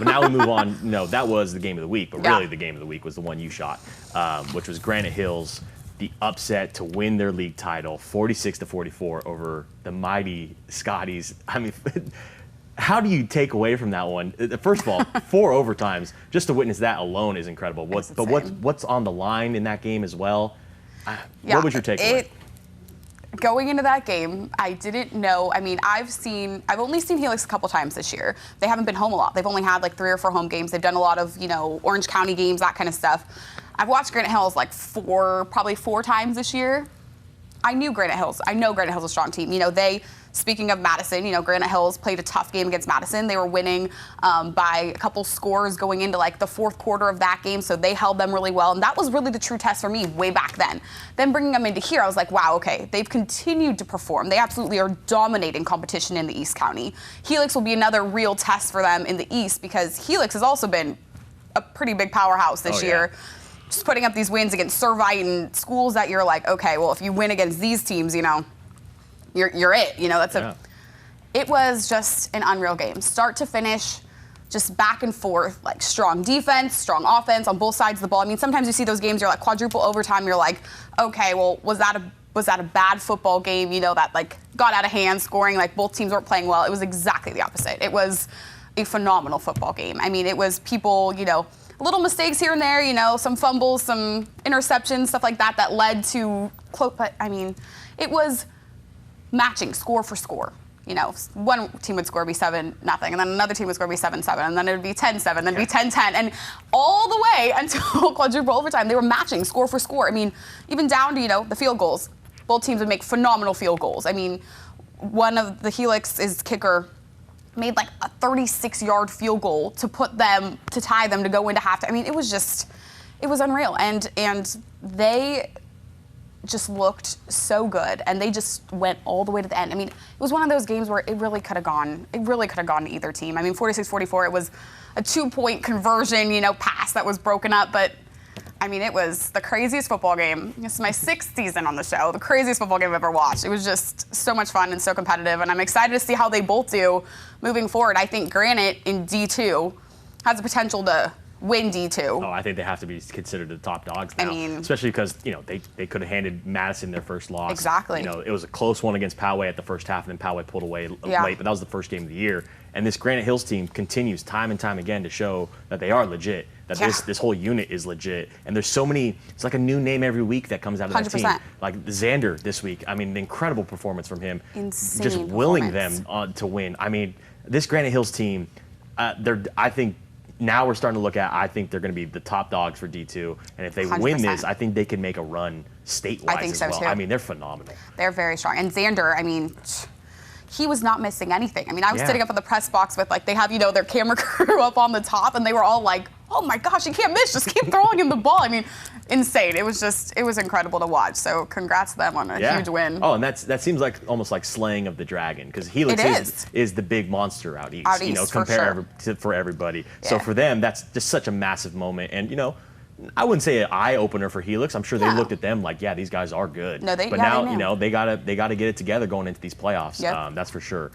But now we move on. No, that was the game of the week, but really the game of the week was the one you shot, which was Granite Hills, the upset to win their league title, 46-44 over the mighty Scotties. I mean, how do you take away from that one? First of all, 4 overtimes, just to witness that alone is incredible. But what's on the line in that game as well? What was your takeaway? Going into that game, I didn't know. I mean, I've only seen Helix a couple times this year. They haven't been home a lot. They've only had like 3 or 4 home games. They've done a lot of, Orange County games, that kind of stuff. I've watched Granite Hills like probably 4 times this year. I know Granite Hills is a strong team. Speaking of Madison, Granite Hills played a tough game against Madison. They were winning by a couple scores going into like the 4th quarter of that game, so they held them really well. And that was really the true test for me way back then. Then bringing them into here, I was like, wow, okay, they've continued to perform. They absolutely are dominating competition in the East County. Helix will be another real test for them in the East because Helix has also been a pretty big powerhouse this year. Just putting up these wins against Servite and schools that you're like, okay, well, if you win against these teams, you're it. It was just an unreal game, start to finish, just back and forth, like strong defense, strong offense on both sides of the ball. I mean, sometimes you see those games, you're like quadruple overtime. You're like, okay, well, was that a bad football game? That like got out of hand, scoring like both teams weren't playing well. It was exactly the opposite. It was a phenomenal football game. I mean, it was people, little mistakes here and there, some fumbles, some interceptions, stuff like that led to close. But I mean, it was matching score for score. One team would score be 7-0, and then another team would score be 7-7, and then it would be 10-7, then it'd be 10-10, and all the way until quadruple overtime, they were matching score for score. I mean, even down to, the field goals. Both teams would make phenomenal field goals. I mean, one of the Helix's kicker made like a 36-yard field goal to tie them to go into halftime. I mean, it was unreal. And they just looked so good, and they just went all the way to the end. I mean, it was one of those games where it really could have gone to either team. I mean, 46-44, it was a 2-point conversion, pass that was broken up, but I mean, it was the craziest football game. This is my 6th season on the show, the craziest football game I've ever watched. It was just so much fun and so competitive, and I'm excited to see how they both do moving forward. I think Granite in D2 has the potential to win D2. Oh, I think they have to be considered the top dogs now. I mean, especially because, they could have handed Madison their first loss. Exactly. It was a close one against Poway at the first half, and then Poway pulled away late, but that was the first game of the year. And this Granite Hills team continues time and time again to show that they are legit, that this whole unit is legit. And there's so many, it's like a new name every week that comes out of that 100%. team. Like Xander this week, I mean, an incredible performance from him. Insane just willing them to win. I mean, this Granite Hills team, I think, now we're starting to look at, I think they're going to be the top dogs for D2. And if they 100%. win this, I think they can make a run statewide as well. Too. I mean, they're phenomenal. They're very strong. And Xander, I mean, he was not missing anything. I mean, I was sitting up in the press box with, like, they have, their camera crew up on the top, and they were all like, oh my gosh, you can't miss, just keep throwing him the ball. I mean, insane. It was incredible to watch. So congrats to them on a huge win. Oh, and that seems like almost like slaying of the dragon, because Helix is the big monster out east. For everybody. Yeah. So for them, that's just such a massive moment. And I wouldn't say an eye opener for Helix. I'm sure they looked at them like, these guys are good. No, but now they gotta get it together going into these playoffs. Yep. That's for sure.